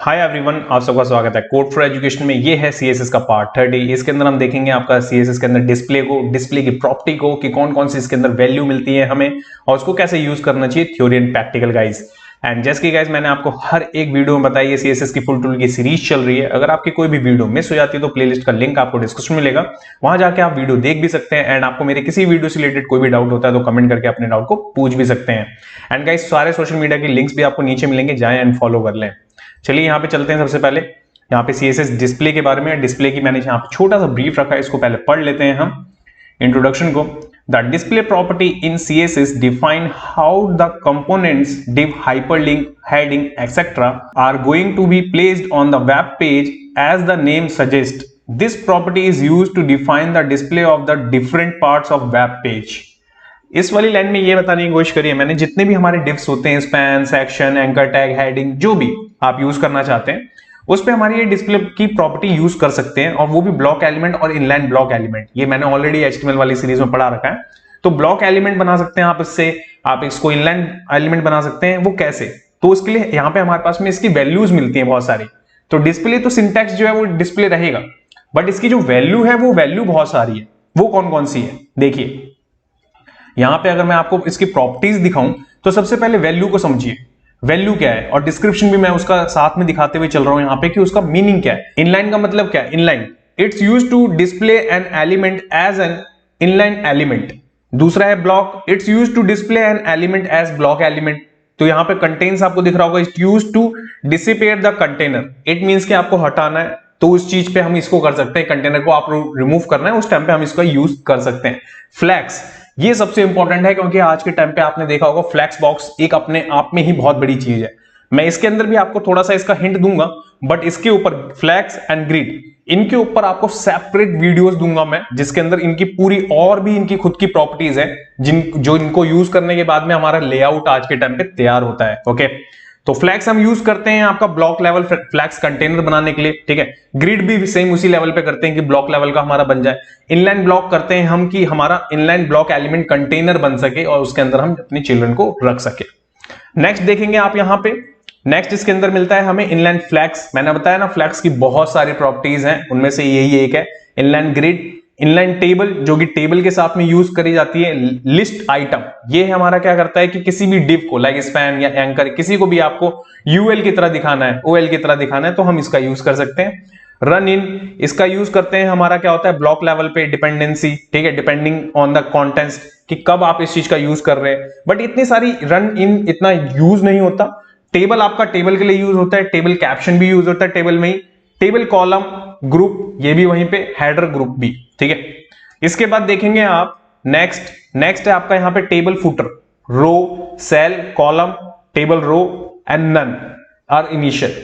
Hi everyone, आप सबका स्वागत है कोड फॉर एजुकेशन में। ये है सीएसएस का पार्ट 30। इसके अंदर हम देखेंगे आपका सीएसएस के अंदर डिस्प्ले की प्रॉपर्टी को, कि कौन कौन सी इसके अंदर वैल्यू मिलती है हमें और उसको कैसे यूज करना चाहिए, theory and practical guys. And जैसे कि गाइज मैंने आपको हर एक वीडियो में बताई है, सीएसएस की फुल टूल की सीरीज चल रही है। अगर आपकी कोई भी वीडियो मिस हो जाती है तो प्लेलिस्ट का लिंक आपको डिस्क्रिप्शन में मिलेगा, वहां जाके आप वीडियो देख भी सकते हैं। एंड आपको मेरे किसी वीडियो से रिलेटेड कोई भी डाउट होता है तो कमेंट करके अपने डाउट को पूछ भी सकते हैं। एंड गाइज सारे सोशल मीडिया के लिंक्स भी आपको नीचे मिलेंगे, जाएं एंड फॉलो कर लें। चलिए यहाँ पे चलते हैं। सबसे पहले यहाँ पे सीएसएस डिस्प्ले के बारे में, डिस्प्ले की मैंने यहाँ पे छोटा सा ब्रीफ रखा है, इसको पहले पढ़ लेते हैं हम इंट्रोडक्शन को। The display property in CSS define how the components div, hyperlink, heading, etc. are going to be placed on the web page as the name suggests. This property is used to define the display of the different parts of web page. इस वाली line में ये बताने की कोशिश करी है मैंने, जितने भी हमारे डिव्स होते हैं, span, section, anchor tag, heading, जो भी आप यूज करना चाहते हैं, उस पे हमारी ये डिस्प्ले की प्रॉपर्टी यूज कर सकते हैं। और वो भी ब्लॉक एलिमेंट और इनलाइन ब्लॉक एलिमेंट। ये मैंने ऑलरेडी एचटीएमएल वाली सीरीज में पढ़ा रखा है। तो ब्लॉक एलिमेंट बना सकते हैं आप इससे, आप इसको इनलाइन एलिमेंट बना सकते हैं। वो कैसे? तो उसके लिए यहाँ पे हमारे पास में इसकी वैल्यूज मिलती है बहुत सारी। तो डिस्प्ले तो सिंटैक्स जो है वो डिस्प्ले रहेगा, बट इसकी जो वैल्यू है वो वैल्यू बहुत सारी है। वो कौन कौन सी है देखिए यहां पे। अगर मैं आपको इसकी प्रॉपर्टीज दिखाऊं तो सबसे पहले वैल्यू को समझिए, वैल्यू क्या है, और डिस्क्रिप्शन भी मैं उसका साथ में दिखाते हुए चल रहा हूं यहां पे कि उसका मीनिंग क्या है। इनलाइन का मतलब क्या है? Inline, it's used to display an element as an inline element. दूसरा है block, it's used to display an element as block element. तो यहां पे कंटेन्स आपको दिख रहा होगा, it's used to dissipate the container. It means कि आपको हटाना है, तो उस चीज पे हम इसको कर सकते हैं। कंटेनर को आप रिमूव करना है, उस टाइम पे हम इसका यूज कर सकते हैं। फ्लैक्स, ये सबसे इंपॉर्टेंट है, क्योंकि आज के टाइम पे आपने देखा होगा फ्लैक्स बॉक्स एक अपने आप में ही बहुत बड़ी चीज है। मैं इसके अंदर भी आपको थोड़ा सा इसका हिंट दूंगा, बट इसके ऊपर फ्लैक्स एंड ग्रिड, इनके ऊपर आपको सेपरेट वीडियोस दूंगा मैं, जिसके अंदर इनकी पूरी और भी इनकी खुद की प्रॉपर्टीज है, जो इनको यूज करने के बाद में हमारा लेआउट आज के टाइम पे तैयार होता है। ओके, तो फ्लैक्स हम यूज करते हैं आपका ब्लॉक लेवल फ्लैक्स कंटेनर बनाने के लिए, ठीक है। ग्रिड भी सेम उसी लेवल पे करते हैं कि ब्लॉक लेवल का हमारा बन जाए। इनलाइन ब्लॉक करते हैं हम कि हमारा इनलाइन ब्लॉक एलिमेंट कंटेनर बन सके और उसके अंदर हम अपने चिल्ड्रन को रख सके। नेक्स्ट देखेंगे आप यहां पे, नेक्स्ट इसके अंदर मिलता है हमें इनलाइन फ्लैक्स। मैंने बताया ना फ्लैक्स की बहुत सारी प्रॉपर्टीज हैं, उनमें से यही एक है इनलाइन ग्रिड। इनलाइन टेबल, जो कि टेबल के साथ में यूज करी जाती है। लिस्ट आइटम, ये हमारा क्या करता है कि किसी भी डिव को, लाइक स्पैन या एंकर, किसी को भी आपको यूएल की तरह दिखाना है, ओएल की तरह दिखाना है, तो हम इसका यूज कर सकते हैं। रन इन, इसका यूज करते हैं हमारा क्या होता है ब्लॉक लेवल पे डिपेंडेंसी, ठीक है, डिपेंडिंग ऑन द कॉन्टेंट्स कि कब आप इस चीज का यूज कर रहे हैं। बट इतनी सारी रन इन इतना यूज नहीं होता। टेबल आपका टेबल के लिए यूज होता है, टेबल कैप्शन भी यूज होता है टेबल में ही, टेबल कॉलम ग्रुप ये भी वहीं पे, हेडर ग्रुप भी, ठीक है। इसके बाद देखेंगे आप नेक्स्ट है आपका यहाँ पे table footer, row, cell, column, table row and none or initial.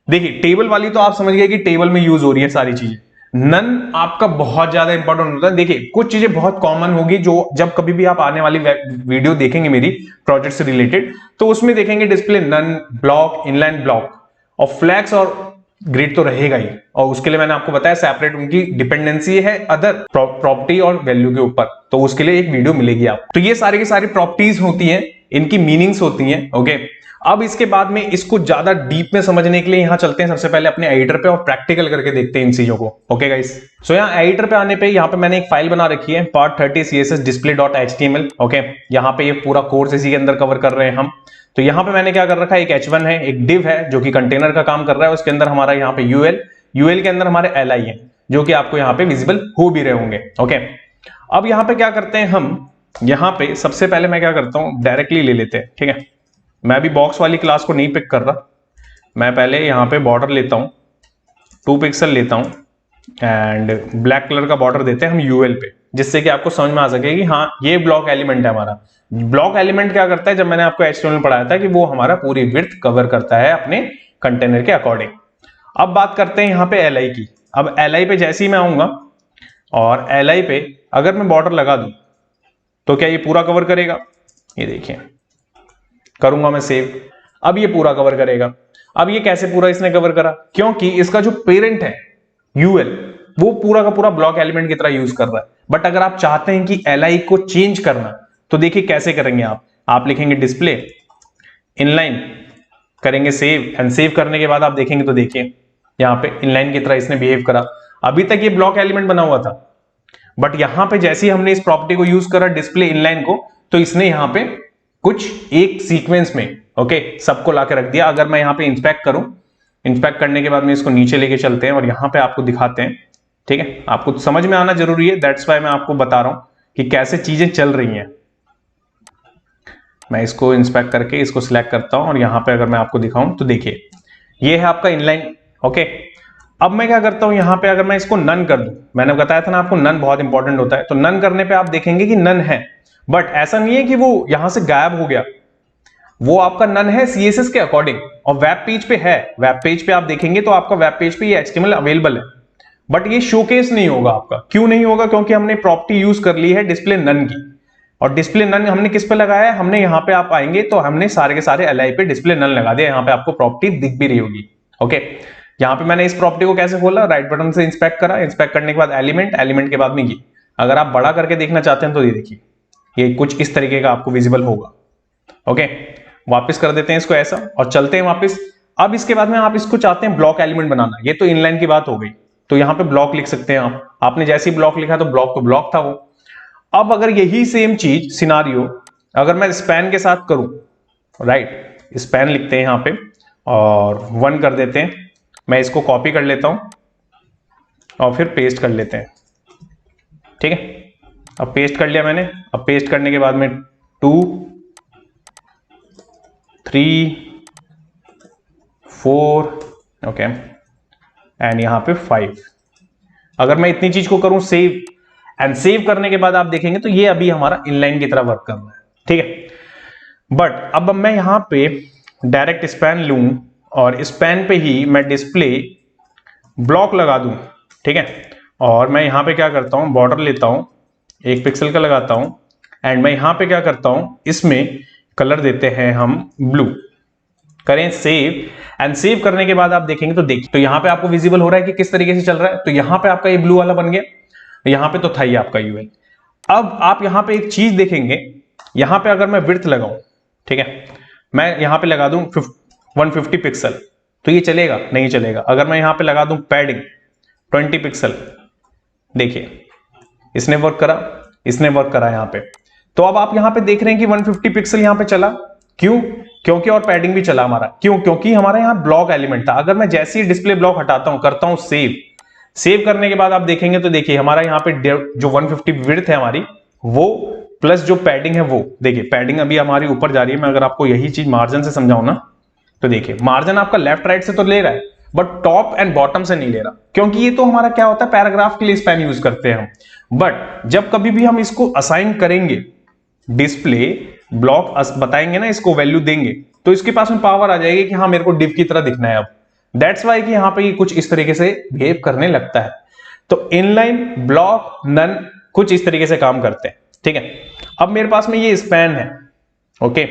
देखिए टेबल वाली तो आप समझ गए कि टेबल में यूज हो रही है सारी चीजें। नन आपका बहुत ज्यादा इंपॉर्टेंट होता है। देखिए कुछ चीजें बहुत कॉमन होगी, जो जब कभी भी आप आने वाली वीडियो देखेंगे मेरी प्रोजेक्ट से रिलेटेड, तो उसमें देखेंगे display, none, block, inline block, और फ्लैक्स और ग्रिड तो रहेगा ही। और उसके लिए मैंने आपको बताया सेपरेट उनकी डिपेंडेंसी है अदर प्रॉपर्टी और वैल्यू के ऊपर, तो उसके लिए एक वीडियो मिलेगी आपको। तो ये सारी की सारी प्रॉपर्टीज होती हैं, इनकी मीनिंग्स होती हैं। ओके, अब इसके बाद में इसको ज्यादा डीप में समझने के लिए यहां चलते हैं सबसे पहले अपने एडिटर पे और प्रैक्टिकल करके देखते हैं इन चीजों को। ओके गाइस, सो यहाँ एडिटर पे आने पे यहाँ पे मैंने एक फाइल बना रखी है पार्ट 30 css display.html। ओके, यहाँ पे ये पूरा कोर्स इसी के अंदर कवर कर रहे हैं हम। तो यहाँ पे मैंने क्या कर रखा है, एक h1 है, एक div है जो कि कंटेनर का काम कर रहा है, उसके अंदर हमारा यहाँ पे यूएल के अंदर हमारे li है, जो कि आपको यहाँ पे विजिबल हो भी रहे होंगे। ओके, अब यहाँ पे क्या करते हैं हम, यहाँ पे सबसे पहले मैं क्या करता हूँ, डायरेक्टली ले लेते हैं, ठीक है। मैं भी बॉक्स वाली क्लास को नहीं पिक कर रहा, मैं पहले यहाँ पे बॉर्डर लेता हूँ, 2 पिक्सल लेता हूँ एंड ब्लैक कलर का बॉर्डर देते हैं हम यूएल पे, जिससे कि आपको समझ में आ सके कि हाँ ये ब्लॉक एलिमेंट है हमारा। ब्लॉक एलिमेंट क्या करता है, जब मैंने आपको एचटीएमएल में पढ़ाया था कि वो हमारा पूरी विड्थ कवर करता है अपने कंटेनर के अकॉर्डिंग। अब बात करते हैं यहाँ पे एलआई की। अब एलआई पे जैसे ही मैं आऊंगा और एलआई पे अगर मैं बॉर्डर लगा दूं तो क्या ये पूरा कवर करेगा? ये देखिए, करूंगा मैं सेव, अब ये पूरा कवर करेगा। अब ये कैसे पूरा इसने कवर करा? क्योंकि इसका जो पेरेंट है यूएल, वो पूरा का पूरा ब्लॉक एलिमेंट की तरह यूज कर रहा है। बट अगर आप चाहते हैं कि एलआई को चेंज करना, तो देखिए कैसे करेंगे आप लिखेंगे डिस्प्ले इनलाइन करेंगे सेव, एंड सेव करने के बाद आप देखेंगे तो देखिए यहाँ पे इनलाइन की तरह इसने बिहेव करा। अभी तक ये ब्लॉक एलिमेंट बना हुआ था, बट यहां पे जैसे ही हमने इस प्रॉपर्टी को यूज करा डिस्प्ले इनलाइन को, तो इसने यहां पे कुछ एक सीक्वेंस में ओके सबको लाके रख दिया। अगर मैं यहां पे इंस्पेक्ट करूं, इंस्पेक्ट करने के बाद में इसको नीचे लेके चलते हैं और यहां पे आपको दिखाते हैं, ठीक है। आपको समझ में आना जरूरी है, दैट्स वाई मैं आपको बता रहा हूं कि कैसे चीजें चल रही हैं। मैं इसको इंस्पेक्ट करके इसको सिलेक्ट करता हूं और यहां पे अगर मैं आपको दिखाऊं तो देखिए ये है आपका इनलाइन, ओके। अब मैं क्या करता हूं यहां पे, अगर मैं इसको नन कर दूं, मैंने बताया था ना आपको नन बहुत इंपॉर्टेंट होता है, तो नन करने पे आप देखेंगे कि नन है, बट ऐसा नहीं है कि वो यहां से गायब हो गया, वो आपका नन है सीएसएस के अकॉर्डिंग और वेब पेज पे है। वेब पेज पे आप देखेंगे तो आपका वेब पेज पे ये एचटीएमएल अवेलेबल है, बट ये शोकेस नहीं होगा आपका। क्यों नहीं होगा? क्योंकि हमने प्रॉपर्टी यूज कर ली है डिस्प्ले नन की, और डिस्प्ले नन हमने किस पे लगाया है, हमने यहाँ पे आप आएंगे तो हमने सारे के सारे एलआई पे डिस्प्ले नन लगा दिया। यहाँ पे आपको प्रॉपर्टी दिख भी रही होगी, ओके। यहाँ पे मैंने इस प्रॉपर्टी को कैसे खोला, राइट बटन से इंस्पेक्ट करा, इंस्पेक्ट करने के बाद एलिमेंट, एलिमेंट के बाद में ये। अगर आप बड़ा करके देखना चाहते हैं तो ये देखिए ये कुछ इस तरीके का आपको विजिबल होगा, ओके। वापस कर देते हैं इसको ऐसा और चलते हैं वापस। अब इसके बाद में आप इसको चाहते हैं ब्लॉक एलिमेंट बनाना, ये तो इनलाइन की बात हो गई, तो यहाँ पे ब्लॉक लिख सकते हैं आप। आपने जैसे ही ब्लॉक लिखा तो ब्लॉक था वो। अब अगर यही सेम चीज सिनारियो अगर मैं स्पैन के साथ करूं, राइट, स्पैन लिखते हैं यहां पे और 1 कर देते हैं। मैं इसको कॉपी कर लेता हूं और फिर पेस्ट कर लेते हैं, ठीक है। अब पेस्ट कर लिया मैंने। अब पेस्ट करने के बाद में 2 3 4 ओके एंड यहां पे 5। अगर मैं इतनी चीज को करूं सेव, एंड सेव करने के बाद आप देखेंगे तो ये अभी हमारा इनलाइन की तरह वर्क कर रहा है, ठीक है। बट अब मैं यहां पे डायरेक्ट स्पैन लूं और स्पैन पे ही मैं डिस्प्ले ब्लॉक लगा दूं, ठीक है। और मैं यहां पे क्या करता हूं, बॉर्डर लेता हूं 1 पिक्सल का लगाता हूं, एंड मैं यहां पे क्या करता हूं, इसमें कलर देते हैं हम ब्लू। करें सेव, एंड सेव करने के बाद आप देखेंगे तो देखिए तो यहां पे आपको विजिबल हो रहा है कि किस तरीके से चल रहा है। तो यहां पे आपका ये ब्लू वाला बन गया, यहां पे तो था ही आपका यूएल। अब आप यहां पे एक चीज देखेंगे, यहां पे अगर मैं विड्थ लगाऊं, ठीक है, मैं यहां पे लगा दूं 150 पिक्सल, तो ये चलेगा? नहीं चलेगा। अगर मैं यहां पे लगा दूं पैडिंग 20 पिक्सल, देखिए इसने वर्क करा, इसने वर्क करा यहां पे। तो अब आप यहां पे देख रहे हैं कि 150 पिक्सल यहां पे चला, क्यों? क्योंकि और पैडिंग भी चला हमारा, क्यों? क्योंकि हमारा यहां ब्लॉक एलिमेंट था। अगर मैं जैसे ही डिस्प्ले ब्लॉक हटाता हूं, करता हूं सेव, सेव करने के बाद आप देखेंगे तो देखिए हमारा यहाँ पे जो 150 विड्थ है हमारी, वो प्लस जो पैडिंग है वो, देखिए पैडिंग अभी हमारी ऊपर जा रही है। मैं अगर आपको यही चीज मार्जिन से समझाऊं ना, तो देखिए मार्जिन आपका लेफ्ट राइट से तो ले रहा है, बट टॉप एंड बॉटम से नहीं ले रहा, क्योंकि ये तो हमारा क्या होता है, पैराग्राफ के लिए स्पैन यूज करते हैं हम। बट जब कभी भी हम इसको असाइन करेंगे, डिस्प्ले ब्लॉक बताएंगे ना, इसको वैल्यू देंगे, तो इसके पास में पावर आ जाएगी कि हाँ मेरे को डिव की तरह दिखना है अब। दैट्स वाई कि यहां पे ये कुछ इस तरीके से बिहेव करने लगता है। तो इनलाइन, ब्लॉक, नन कुछ इस तरीके से काम करते हैं, ठीक है। अब मेरे पास में ये स्पैन है, ओके।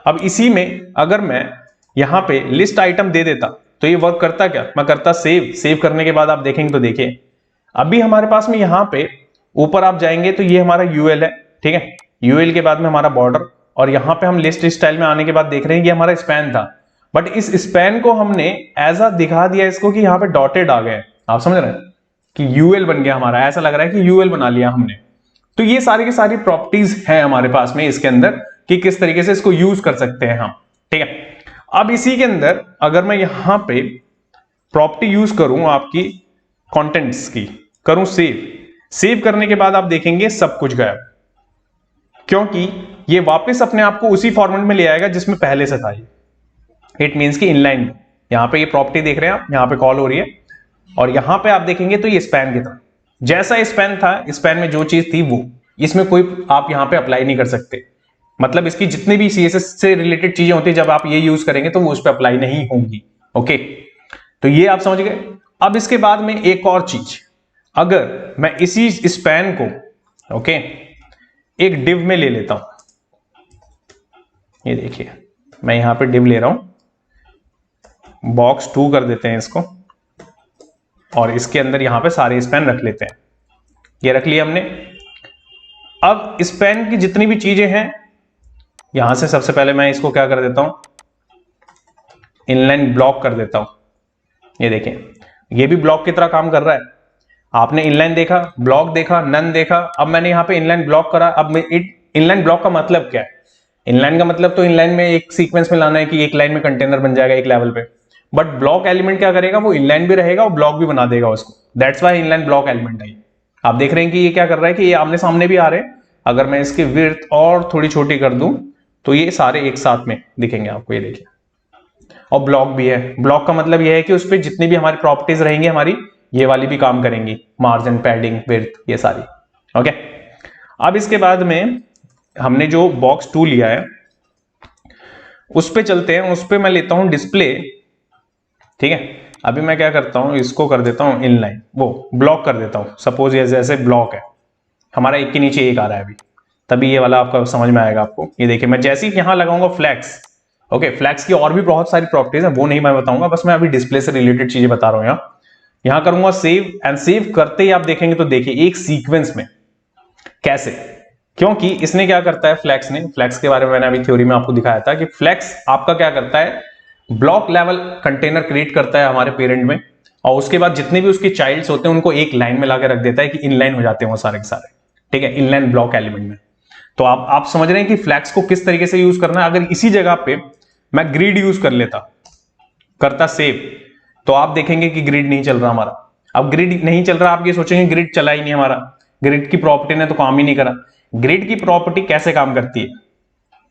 अब इसी में अगर मैं यहां पे लिस्ट आइटम दे देता तो ये वर्क करता क्या? मैं करता सेव, सेव करने के बाद आप देखेंगे तो देखिए अभी हमारे पास में यहां पे ऊपर आप जाएंगे तो ये हमारा यूएल है, ठीक है। यूएल के बाद में हमारा बॉर्डर, और यहां पे हम लिस्ट स्टाइल में आने के बाद देख रहे हैं कि हमारा स्पैन था, बट इस स्पैन को हमने ऐसा दिखा दिया इसको कि यहां पे डॉटेड आ गए। आप समझ रहे हैं कि यूएल बन गया हमारा, ऐसा लग रहा है कि यूएल बना लिया हमने। तो ये सारी की सारी प्रॉपर्टीज हैं हमारे पास में इसके अंदर कि किस तरीके से इसको यूज कर सकते हैं हम, ठीक है। अब इसी के अंदर अगर मैं यहां पे प्रॉपर्टी यूज करूं आपकी कंटेंट्स की, करूं सेव, सेव करने के बाद आप देखेंगे सब कुछ गायब, क्योंकि ये वापस अपने आप को उसी फॉर्मेट में ले आएगा जिसमें पहले से था। इट मींस कि इनलाइन में यहां पे ये प्रॉपर्टी देख रहे हैं आप, यहां पे कॉल हो रही है, और यहां पे आप देखेंगे तो ये स्पैन की तरह, जैसा स्पैन था, स्पैन में जो चीज थी वो इसमें कोई आप यहां पे अप्लाई नहीं कर सकते। मतलब इसकी जितनी भी सीएसएस से रिलेटेड चीजें होती है, जब आप ये यूज करेंगे तो वो उस पर अप्लाई नहीं होंगी, ओके। तो ये आप समझ गए। अब इसके बाद में एक और चीज, अगर मैं इसी स्पैन को, ओके, एक डिव में ले लेता हूं, ये देखिए मैं यहां पे डिव ले रहा हूं, बॉक्स 2 कर देते हैं इसको, और इसके अंदर यहां पे सारे स्पैन रख लेते हैं। ये रख लिया हमने। अब स्पैन की जितनी भी चीजें हैं, यहां से सबसे पहले मैं इसको क्या कर देता हूं, इनलाइन ब्लॉक कर देता हूं। ये देखें, ये भी ब्लॉक की तरह काम कर रहा है। आपने इनलाइन देखा, ब्लॉक देखा, नन देखा, अब मैंने यहाँ पे इनलाइन ब्लॉक करा। अब इनलाइन ब्लॉक का मतलब क्या है? इनलाइन का मतलब तो इनलाइन में एक सीक्वेंस में लाना है कि एक लाइन में कंटेनर बन जाएगा एक लेवल पे। बट ब्लॉक एलिमेंट क्या करेगा? वो इनलाइन भी रहेगा और ब्लॉक भी बना देगा उसको। That's why inline block element है। आप देख रहे हैं कि ये क्या कर रहा है कि ये आमने सामने भी आ रहे हैं। अगर मैं इसकी विड्थ और थोड़ी छोटी कर दूं तो ये सारे एक साथ में दिखेंगे आपको। ये देखिए, और ब्लॉक भी है। ब्लॉक का मतलब ये है कि उस पर जितनी भी हमारी प्रॉपर्टीज रहेंगी हमारी, ये वाली भी काम करेंगी, मार्जिन, पैडिंग, विड्थ, ये सारी। ओके, अब इसके बाद में हमने जो बॉक्स 2 लिया है उस पे चलते हैं। उस पे मैं लेता हूं डिस्प्ले। ठीक है, अभी मैं क्या करता हूं, इसको कर देता हूं इनलाइन, वो ब्लॉक कर देता हूं। सपोज ये जैसे ब्लॉक है हमारा, एक के नीचे एक आ रहा है अभी, तभी ये वाला आपका समझ में आएगा आपको। ये देखिए, मैं जैसे ही यहां लगाऊंगा फ्लैक्स। ओके, फ्लैक्स की और भी बहुत सारी प्रॉपर्टीज हैं, वो नहीं मैं बताऊंगा, बस मैं अभी डिस्प्ले से रिलेटेड चीजें बता रहा हूं। यहां करूंगा सेव, एंड सेव करते ही आप देखेंगे तो देखिए एक सीक्वेंस में कैसे, क्योंकि इसने क्या करता है, फ्लैक्स ने, फ्लैक्स के बारे में मैंने अभी थ्योरी में आपको दिखाया था कि फ्लैक्स आपका क्या करता है, ब्लॉक लेवल कंटेनर क्रिएट करता है हमारे पेरेंट में, और उसके बाद जितने भी उसके चाइल्ड्स होते हैं उनको एक लाइन में लाके रख देता है कि इनलाइन हो जाते हैं वो सारे के सारे। ठीक है, इनलाइन ब्लॉक एलिमेंट में। तो आप समझ रहे हैं कि फ्लैक्स को किस तरीके से यूज करना है। अगर इसी जगह पे मैं ग्रिड यूज कर लेता, करता सेव, तो आप देखेंगे कि ग्रिड नहीं चल रहा हमारा। अब ग्रिड नहीं चल रहा, आप ये सोचेंगे ग्रिड चला ही नहीं हमारा, ग्रिड की प्रॉपर्टी ने तो काम ही नहीं करा। ग्रिड की प्रॉपर्टी कैसे काम करती है,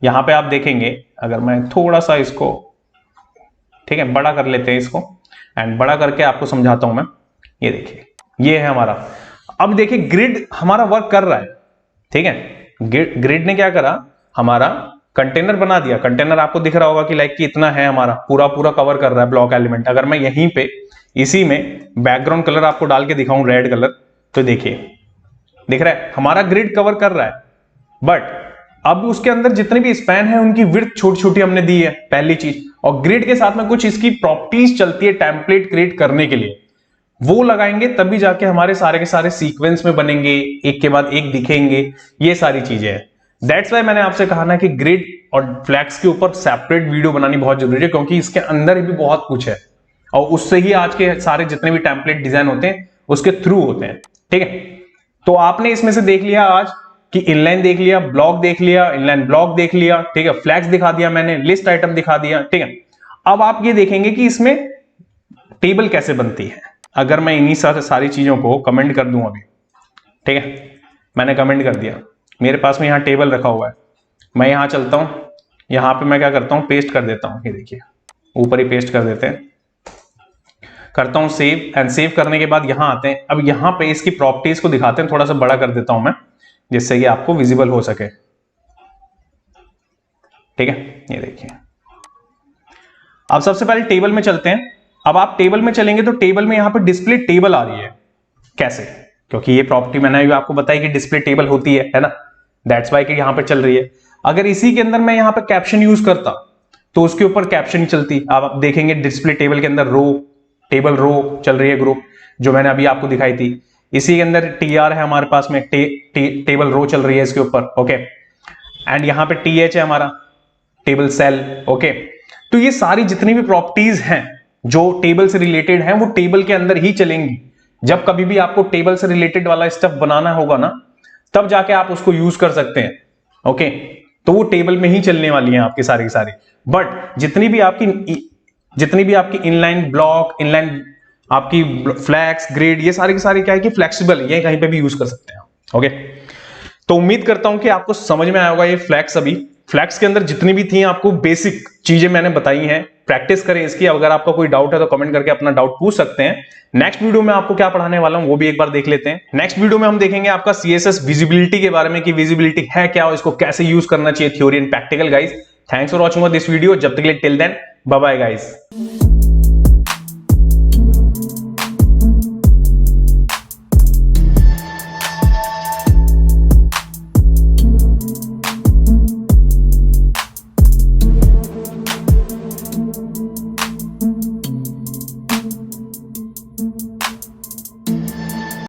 यहां पे आप देखेंगे। अगर मैं थोड़ा सा इसको, ठीक है, बड़ा कर लेते हैं इसको, एंड बड़ा करके आपको समझाता हूं मैं। ये देखिए, ये है हमारा। अब देखिए ग्रिड हमारा वर्क कर रहा है। ठीक है, ग्रिड ने क्या करा, हमारा कंटेनर बना दिया। कंटेनर आपको दिख रहा होगा कि लाइक कि इतना है हमारा, पूरा पूरा कवर कर रहा है ब्लॉक एलिमेंट। अगर मैं यहीं पे इसी में बैकग्राउंड कलर आपको डाल के दिखाऊं रेड कलर, तो देखिए दिख रहा है हमारा ग्रिड कवर कर रहा है। बट अब उसके अंदर जितने भी स्पैन है उनकी विड्थ छोटी छोटी हमने दी है, पहली चीज। और ग्रिड के साथ में कुछ इसकी प्रॉपर्टीज चलती है टेम्पलेट क्रिएट करने के लिए, वो लगाएंगे तभी जाके हमारे सारे के सारे सीक्वेंस में बनेंगे, एक के बाद एक दिखेंगे, ये सारी चीजें हैं। दैट्स वाई मैंने आपसे कहा ना कि ग्रिड और फ्लैक्स के ऊपर सेपरेट वीडियो बनानी बहुत जरूरी है, क्योंकि इसके अंदर भी बहुत कुछ है और उससे ही आज के सारे जितने भी टेम्पलेट डिजाइन होते हैं उसके थ्रू होते हैं। ठीक है, तो आपने इसमें से देख लिया आज कि इनलाइन देख लिया, ब्लॉक देख लिया, इनलाइन ब्लॉक देख लिया, ठीक है, फ्लैक्स दिखा दिया मैंने, लिस्ट आइटम दिखा दिया। ठीक है, अब आप ये देखेंगे कि इसमें टेबल कैसे बनती है। अगर मैं इन्हीं सारी चीजों को कमेंट कर दूं अभी, ठीक है, मैंने कमेंट कर दिया, मेरे पास में यहां टेबल रखा हुआ है, मैं यहां चलता हूं, यहां पे मैं क्या करता हूं, पेस्ट कर देता हूं। ये देखिए ऊपर ही पेस्ट कर देते हैं, करता हूं सेव, एंड सेव करने के बाद यहां आते हैं। अब यहां पे इसकी प्रॉपर्टीज को दिखाते हैं, थोड़ा सा बड़ा कर देता हूं मैं जिससे कि आपको विजिबल हो सके। ठीक है, ये देखिए, अब सबसे पहले टेबल में चलते हैं। अब आप टेबल में चलेंगे तो टेबल में यहां पे डिस्प्ले टेबल आ रही है। कैसे? क्योंकि ये प्रॉपर्टी मैंने अभी आपको बताई कि डिस्प्ले टेबल होती है ना, दैट्स वाई कि यहां पे चल रही है। अगर इसी के अंदर मैं यहां पे कैप्शन यूज करता तो उसके ऊपर कैप्शन चलती। आप देखेंगे डिस्प्ले टेबल के अंदर रो, टेबल रो चल रही है, ग्रुप जो मैंने अभी आपको दिखाई थी। इसी के अंदर टीआर है हमारे पास में, टेबल रो चल रही है इसके ऊपर। ओके, एंड यहां पे टीएच है हमारा, टेबल सेल। ओके, तो ये सारी जितनी भी प्रॉपर्टीज हैं जो टेबल से रिलेटेड हैं वो टेबल के अंदर ही चलेंगी। जब कभी भी आपको टेबल से रिलेटेड वाला स्टफ बनाना होगा ना, तब जाके आप उसको यूज कर सकते हैं। ओके, तो वो टेबल में ही चलने वाली हैं आपकी सारी की सारी। बट जितनी भी आपकी इनलाइन ब्लॉक, इनलाइन आपकी फ्लैक्स, ग्रिड, ये सारी की सारी क्या है कि फ्लेक्सिबल, ये कहीं पे भी यूज कर सकते हैं। ओके, तो उम्मीद करता हूं कि आपको समझ में आया होगा ये फ्लैक्स। अभी फ्लैक्स के अंदर जितनी भी थी आपको बेसिक चीजें मैंने बताई हैं, प्रैक्टिस करें इसकी। अगर आपका कोई डाउट है तो कमेंट करके अपना डाउट पूछ सकते हैं। नेक्स्ट वीडियो में आपको क्या पढ़ाने वाला हूं वो भी एक बार देख लेते हैं। नेक्स्ट वीडियो में हम देखेंगे आपका सीएसएस विजिबिलिटी के बारे में कि विजिबिलिटी है क्या और इसको कैसे यूज करना चाहिए, theory and practical. Guys, thanks for watching this video. जब तक के लिए till then bye bye guys.